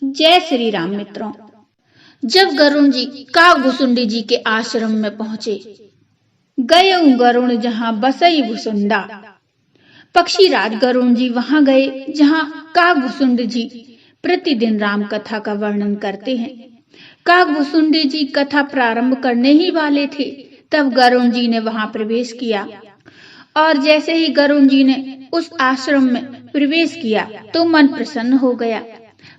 जय श्री राम मित्रों। जब गरुण जी कागभुसुंडी जी के आश्रम में पहुंचे, गए गरुण जहां बसई भुसुंडा। पक्षीराज गरुण जी वहां गए जहां कागभुसुंडी जी प्रतिदिन राम कथा का वर्णन करते हैं। कागभुसुंडी जी कथा प्रारंभ करने ही वाले थे, तब गरुण जी ने वहां प्रवेश किया। और जैसे ही गरुण जी ने उस आश्रम में प्रवेश किया तो मन प्रसन्न हो गया।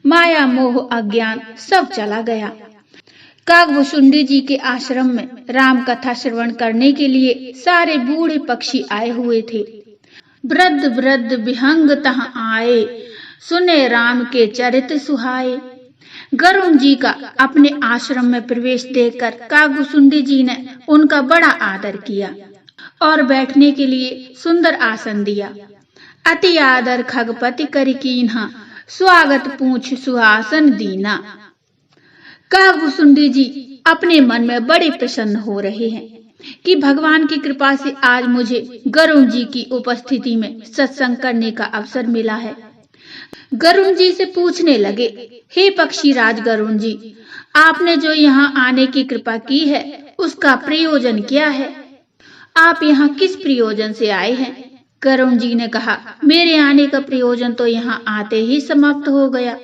माया मोह अज्ञान सब चला गया। कागभुसुंडी जी के आश्रम में राम कथा श्रवण करने के लिए सारे बूढ़े पक्षी आए हुए थे। वृद्ध वृद्ध विहंग तहां आए, सुने राम के चरित सुहाए। गरुण जी का अपने आश्रम में प्रवेश देखकर कागभुसुंडी जी ने उनका बड़ा आदर किया और बैठने के लिए सुंदर आसन दिया। अति आदर खगपति करि कीन्हा, स्वागत पूछ सुहासन दीना। कागभुसुंडी जी अपने मन में बड़े प्रसन्न हो रहे हैं कि भगवान की कृपा से आज मुझे गरुण जी की उपस्थिति में सत्संग करने का अवसर मिला है। गरुण जी से पूछने लगे, हे पक्षीराज गरुण जी, आपने जो यहाँ आने की कृपा की है उसका प्रयोजन क्या है? आप यहाँ किस प्रयोजन से आए हैं? गरुण जी ने कहा, मेरे आने का प्रयोजन तो यहाँ आते ही समाप्त हो गया।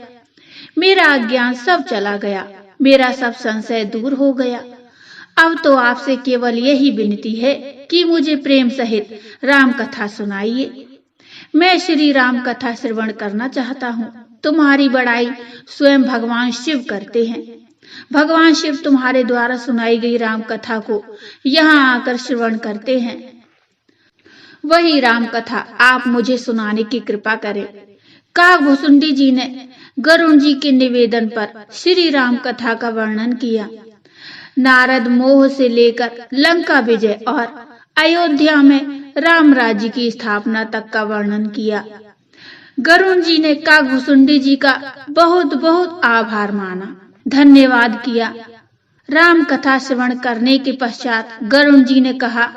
मेरा अज्ञान सब चला गया, मेरा सब संशय दूर हो गया। अब तो आपसे केवल यही विनती है कि मुझे प्रेम सहित राम कथा सुनाइए। मैं श्री राम कथा श्रवण करना चाहता हूँ। तुम्हारी बड़ाई स्वयं भगवान शिव करते हैं। भगवान शिव तुम्हारे द्वारा सुनाई गई राम कथा को यहाँ आकर श्रवण करते हैं। वही राम कथा आप मुझे सुनाने की कृपा करें। कागभुसुंडी जी ने गरुण जी के निवेदन पर श्री राम कथा का वर्णन किया। नारद मोह से लेकर लंका विजय और अयोध्या में राम राज्य की स्थापना तक का वर्णन किया। गरुण जी ने कागभुसुंडी जी का बहुत बहुत आभार माना, धन्यवाद किया। राम कथा श्रवण करने के पश्चात गरुण जी ने कहा,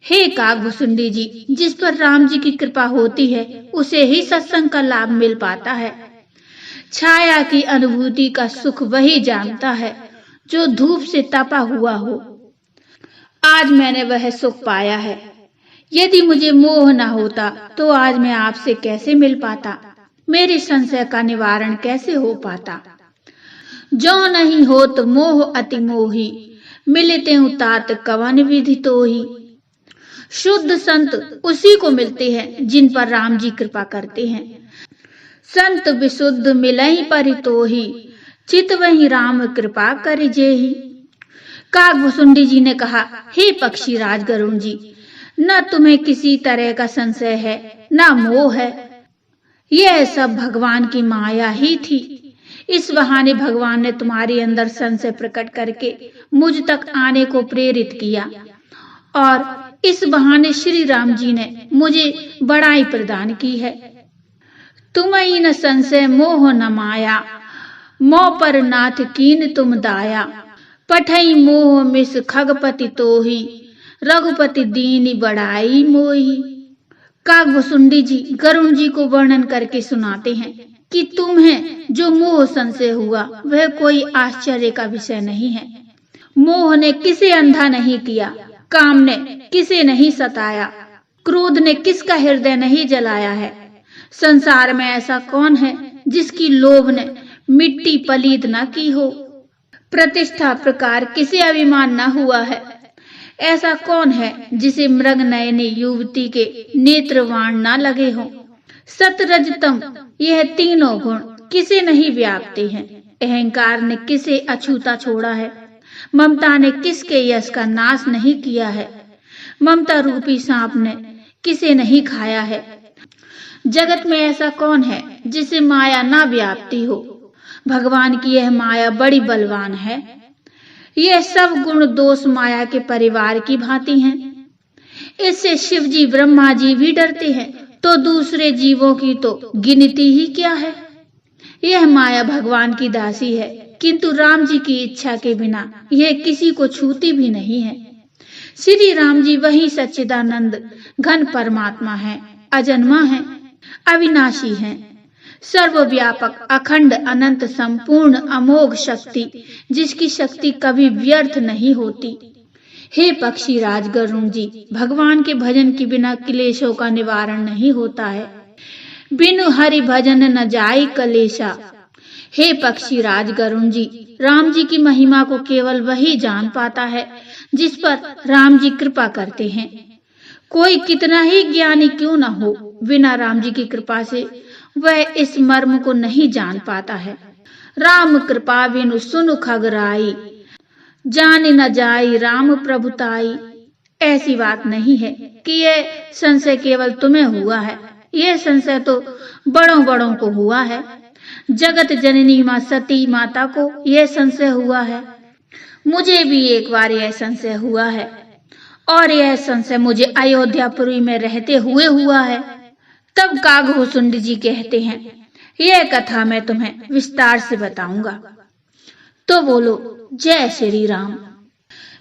हे कागभुसुंडी जी, जिस पर राम जी की कृपा होती है उसे ही सत्संग का लाभ मिल पाता है। छाया की अनुभूति का सुख वही जानता है जो धूप से तपा हुआ हो। आज मैंने वह सुख पाया है। यदि मुझे मोह न होता तो आज मैं आपसे कैसे मिल पाता, मेरे संशय का निवारण कैसे हो पाता। जो नहीं होत मोह अति मोही, मिलते तात कवन विधि तोही। शुद्ध संत उसी को मिलते हैं जिन पर राम जी कृपा करते हैं। संत विशुद्ध मिलहि परितोही, चित वही राम कृपा करि जेहि। कागभुसुंडी जी ने कहा, हे पक्षीराज गरुण जी, न तुम्हें किसी तरह का संशय है न मोह है। यह सब भगवान की माया ही थी। इस बहाने भगवान ने तुम्हारे अंदर संशय प्रकट करके मुझ तक आने को प्रेरित किया और इस बहाने श्री राम जी ने मुझे बड़ाई प्रदान की है। तुम्हि न संशय मोह न माया, मोह पर नाथ कीन तुम दाया। पठई मोह मिस खगपति तोही, रघुपति दीन बड़ाई मोही। कागभुसुंडी जी गरुण जी को वर्णन करके सुनाते हैं कि तुम्हें जो मोह संशय हुआ वह कोई आश्चर्य का विषय नहीं है। मोह ने किसे अंधा नहीं किया, काम ने किसे नहीं सताया, क्रोध ने किसका हृदय नहीं जलाया है। संसार में ऐसा कौन है जिसकी लोभ ने मिट्टी पलीद न की हो। प्रतिष्ठा प्रकार किसे अभिमान न हुआ है। ऐसा कौन है जिसे मृग नयनी युवती के नेत्रवाण न लगे हो। सतरजतम यह तीनों गुण किसे नहीं व्यापते हैं। अहंकार ने किसे अछूता छोड़ा है। ममता ने किसके यश का नाश नहीं किया है। ममता रूपी सांप ने किसे नहीं खाया है। जगत में ऐसा कौन है जिसे माया ना व्याप्ति हो। भगवान की यह माया बड़ी बलवान है। यह सब गुण दोष माया के परिवार की भांति हैं। इससे शिव जी ब्रह्मा जी भी डरते हैं, तो दूसरे जीवों की तो गिनती ही क्या है। यह माया भगवान की दासी है, किंतु राम जी की इच्छा के बिना यह किसी को छूती भी नहीं है। श्री राम जी वही सच्चिदानंद घन परमात्मा है, अजन्मा है, अविनाशी है। सर्वव्यापक अखंड अनंत संपूर्ण अमोघ शक्ति, जिसकी शक्ति कभी व्यर्थ नहीं होती। हे पक्षी राज गरुण जी, भगवान के भजन के बिना क्लेशों का निवारण नहीं होता है। बिनु हरि भजन न जाई कलेशा। हे पक्षी राज गरुण जी, राम जी की महिमा को केवल वही जान पाता है जिस पर राम जी कृपा करते हैं। कोई कितना ही ज्ञानी क्यों न हो, बिना राम जी की कृपा से वह इस मर्म को नहीं जान पाता है। राम कृपा बिनु सुनु खगराई, जान न जाई राम प्रभुताई। ऐसी बात नहीं है कि यह संशय केवल तुम्हें हुआ है, यह संशय तो बड़ों बड़ों को हुआ है। जगत जननी मां सती माता को यह संशय हुआ है। मुझे भी एक बार यह संशय हुआ है, और यह संशय मुझे अयोध्यापुरी में रहते हुए हुआ है। तब काघभूषुंड जी कहते हैं, यह कथा मैं तुम्हें विस्तार से बताऊंगा। तो बोलो जय श्री राम।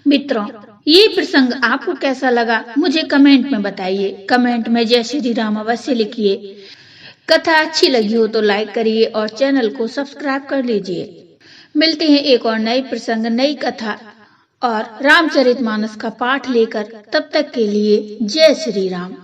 मित्रों, ये प्रसंग आपको कैसा लगा मुझे कमेंट में बताइए। कमेंट में जय श्री राम अवश्य लिखिए। कथा अच्छी लगी हो तो लाइक करिए और चैनल को सब्सक्राइब कर लीजिए। मिलते हैं एक और नई प्रसंग, नई कथा और रामचरितमानस का पाठ लेकर। तब तक के लिए जय श्री राम।